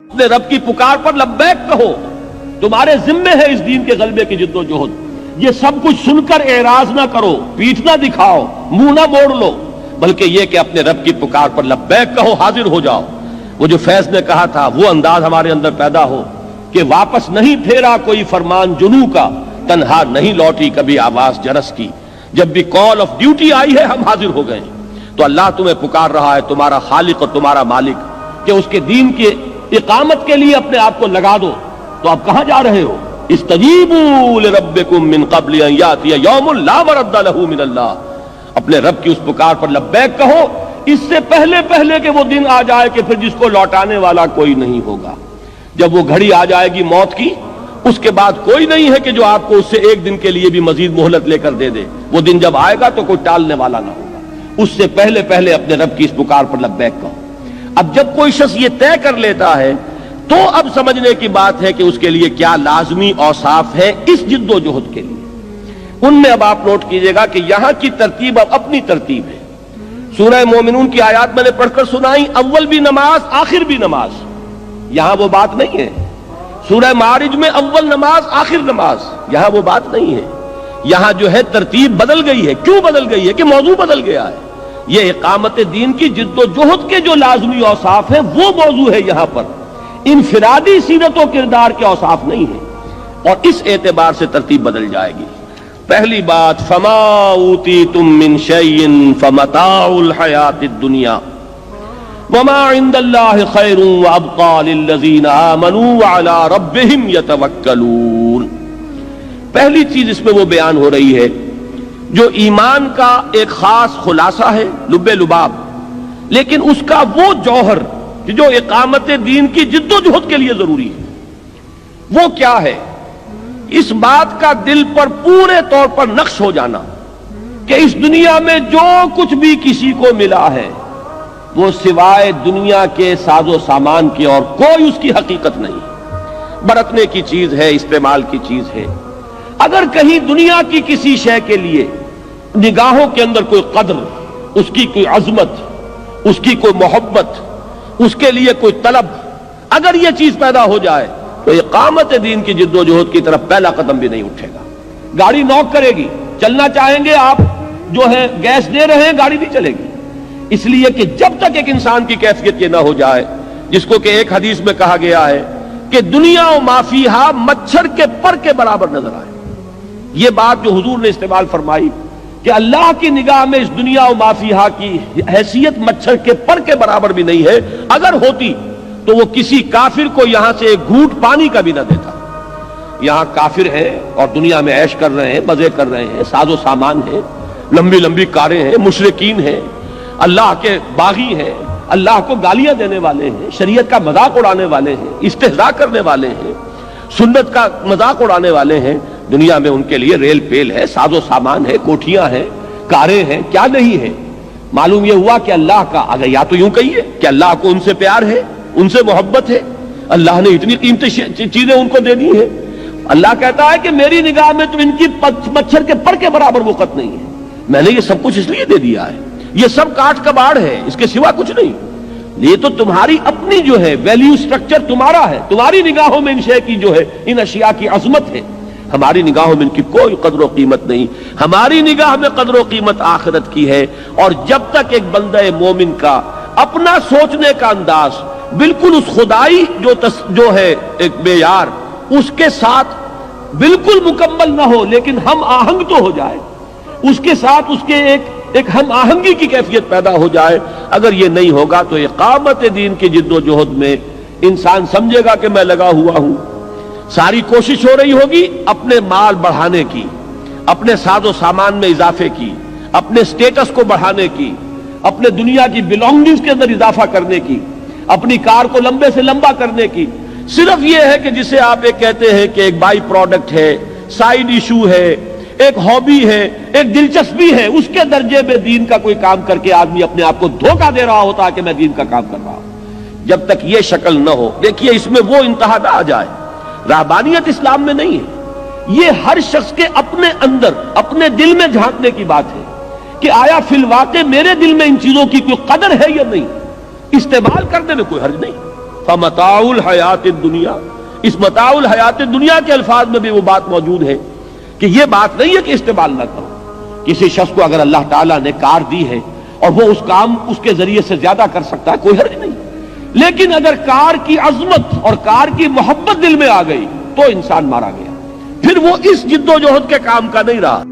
اپنے رب کی پکار پر لبیک کہو، تمہارے ذمے ہے اس دین کے غلبے کی جد و جہد۔ یہ سب کچھ سن کر اعراض نہ کرو، پیٹھ نہ دکھاؤ، منہ نہ موڑ لو، بلکہ یہ کہ اپنے رب کی پکار پر لبیک کہو، حاضر ہو جاؤ۔ وہ جو فیض نے کہا تھا وہ انداز ہمارے اندر پیدا ہو کہ واپس نہیں پھیرا کوئی فرمان جنوں کا، تنہا نہیں لوٹی کبھی آواز جرس کی۔ جب بھی کال آف ڈیوٹی آئی ہے ہم حاضر ہو گئے۔ تو اللہ تمہیں پکار رہا ہے، تمہارا خالق اور تمہارا مالک، کہ اس کے دین کے اقامت کے لیے اپنے آپ کو لگا دو۔ تو آپ کہاں جا رہے ہو؟ استجیبوا لربکم من قبل ان یاتی یوم لا مرد لہ من اللہ۔ اپنے رب کی اس پکار پر لبیک کہو اس سے پہلے کہ وہ دن آ جائے کہ پھر جس کو لوٹانے والا کوئی نہیں ہوگا۔ جب وہ گھڑی آ جائے گی موت کی، اس کے بعد کوئی نہیں ہے کہ جو آپ کو اس سے ایک دن کے لیے بھی مزید مہلت لے کر دے دے۔ وہ دن جب آئے گا تو کوئی ٹالنے والا نہ ہوگا۔ اس سے پہلے اپنے رب کی اس پکار پر لبیک کہو۔ اب جب کوئی شخص یہ طے کر لیتا ہے تو اب سمجھنے کی بات ہے کہ اس کے لیے کیا لازمی اوصاف ہے اس جد و جہد کے لیے۔ ان میں اب آپ نوٹ کیجئے گا کہ یہاں کی ترتیب اب اپنی ترتیب ہے۔ سورہ مومنون کی آیات میں نے پڑھ کر سنائی، اول بھی نماز آخر بھی نماز، یہاں وہ بات نہیں ہے۔ سورہ معارج میں اول نماز آخر نماز، یہاں وہ بات نہیں ہے۔ یہاں جو ہے ترتیب بدل گئی ہے۔ کیوں بدل گئی ہے؟ کہ موضوع بدل گیا ہے۔ یہ اقامت دین کی جد و جہد کے جو لازمی اوصاف ہیں وہ موضوع ہے یہاں پر، انفرادی سیرت و کردار کے اوصاف نہیں ہیں، اور اس اعتبار سے ترتیب بدل جائے گی۔ پہلی بات، فما اوتیتم من شیء فمتاع الحیات الدنیا وما عند اللہ خیر وابقى للذین آمنوا وعلی ربہم یتوکلون۔ پہلی چیز اس میں وہ بیان ہو رہی ہے جو ایمان کا ایک خاص خلاصہ ہے، لب لباب، لیکن اس کا وہ جوہر جو اقامت دین کی جد و جہد کے لیے ضروری ہے۔ وہ کیا ہے؟ اس بات کا دل پر پورے طور پر نقش ہو جانا کہ اس دنیا میں جو کچھ بھی کسی کو ملا ہے وہ سوائے دنیا کے ساز و سامان کے اور کوئی اس کی حقیقت نہیں، برتنے کی چیز ہے، استعمال کی چیز ہے۔ اگر کہیں دنیا کی کسی شے کے لیے نگاہوں کے اندر کوئی قدر، اس کی کوئی عظمت، اس کی کوئی محبت، اس کے لیے کوئی طلب، اگر یہ چیز پیدا ہو جائے تو اقامت دین کی جد و جہد کی طرف پہلا قدم بھی نہیں اٹھے گا۔ گاڑی نوک کرے گی، چلنا چاہیں گے آپ جو ہے گیس دے رہے ہیں، گاڑی نہیں چلے گی، اس لیے کہ جب تک ایک انسان کی کیفیت یہ نہ ہو جائے جس کو کہ ایک حدیث میں کہا گیا ہے کہ دنیا و ما فیہا مچھر کے پر کے برابر نظر آئے۔ یہ بات جو حضور نے استعمال فرمائی کہ اللہ کی نگاہ میں اس دنیا و ما فیہا کی حیثیت مچھر کے پر کے برابر بھی نہیں ہے، اگر ہوتی تو وہ کسی کافر کو یہاں سے ایک گھونٹ پانی کا بھی نہ دیتا۔ یہاں کافر ہیں اور دنیا میں عیش کر رہے ہیں، مزے کر رہے ہیں، ساز و سامان ہے، لمبی لمبی کاریں ہیں، مشرکین ہیں، اللہ کے باغی ہیں، اللہ کو گالیاں دینے والے ہیں، شریعت کا مذاق اڑانے والے ہیں، استہزاء کرنے والے ہیں، سنت کا مذاق اڑانے والے ہیں۔ دنیا میں ان کے لیے ریل پیل ہے، ساز و سامان ہے، کوٹھیاں ہیں، کاریں ہیں، کیا نہیں ہے۔ معلوم یہ ہوا کہ اللہ کا، اگر یا تو یوں کہیے کہ اللہ کو ان سے پیار ہے، ان سے محبت ہے، اللہ نے اتنی قیمتی چیزیں ان کو دے دی ہیں۔ اللہ کہتا ہے کہ میری نگاہ میں تو ان کی مچھر کے پر کے برابر وقت نہیں ہے، میں نے یہ سب کچھ اس لیے دے دیا ہے، یہ سب کاٹ کباڑ ہے، اس کے سوا کچھ نہیں۔ یہ تو تمہاری اپنی جو ہے ویلیو سٹرکچر تمہارا ہے، تمہاری نگاہوں میں ان شے کی جو ہے ان اشیاء کی عظمت ہے، ہماری نگاہوں میں ان کی کوئی قدر و قیمت نہیں۔ ہماری نگاہ میں قدر و قیمت آخرت کی ہے۔ اور جب تک ایک بندہ مومن کا اپنا سوچنے کا انداز بالکل اس خدائی جو ہے ایک معیار اس کے ساتھ بالکل مکمل نہ ہو لیکن ہم آہنگ تو ہو جائے، اس کے ساتھ اس کے ایک ہم آہنگی کی کیفیت پیدا ہو جائے، اگر یہ نہیں ہوگا تو اقامت دین کی جد و جہد میں انسان سمجھے گا کہ میں لگا ہوا ہوں، ساری کوشش ہو رہی ہوگی اپنے مال بڑھانے کی، اپنے ساز و سامان میں اضافے کی، اپنے سٹیٹس کو بڑھانے کی، اپنے دنیا کی بلونگنگز کے اندر اضافہ کرنے کی، اپنی کار کو لمبے سے لمبا کرنے کی۔ صرف یہ ہے کہ جسے آپ ایک کہتے ہیں کہ ایک بائی پروڈکٹ ہے، سائیڈ ایشو ہے، ایک ہابی ہے، ایک دلچسپی ہے، اس کے درجے میں دین کا کوئی کام کر کے آدمی اپنے آپ کو دھوکہ دے رہا ہوتا ہے کہ میں دین کا کام کر رہا ہوں۔ جب تک یہ شکل نہ ہو، دیکھیے اس میں وہ انتہا نہ آ جائے، رہبانیت اسلام میں نہیں ہے، یہ ہر شخص کے اپنے اندر اپنے دل میں جھانکنے کی بات ہے کہ آیا فی الواقع میرے دل میں ان چیزوں کی کوئی قدر ہے یا نہیں، استعمال کرنے میں کوئی حرج نہیں، فمتاع الحیات الدنیا، اس متاع الحیات دنیا کے الفاظ میں بھی وہ بات موجود ہے کہ یہ بات نہیں ہے کہ استعمال نہ کرو. کسی شخص کو اگر اللہ تعالیٰ نے کار دی ہے اور وہ اس کام اس کے ذریعے سے زیادہ کر سکتا ہے، کوئی حرج نہیں. لیکن اگر کار کی عظمت اور کار کی محبت دل میں آ گئی تو انسان مارا گیا، پھر وہ اس جد و جہد کے کام کا نہیں رہا.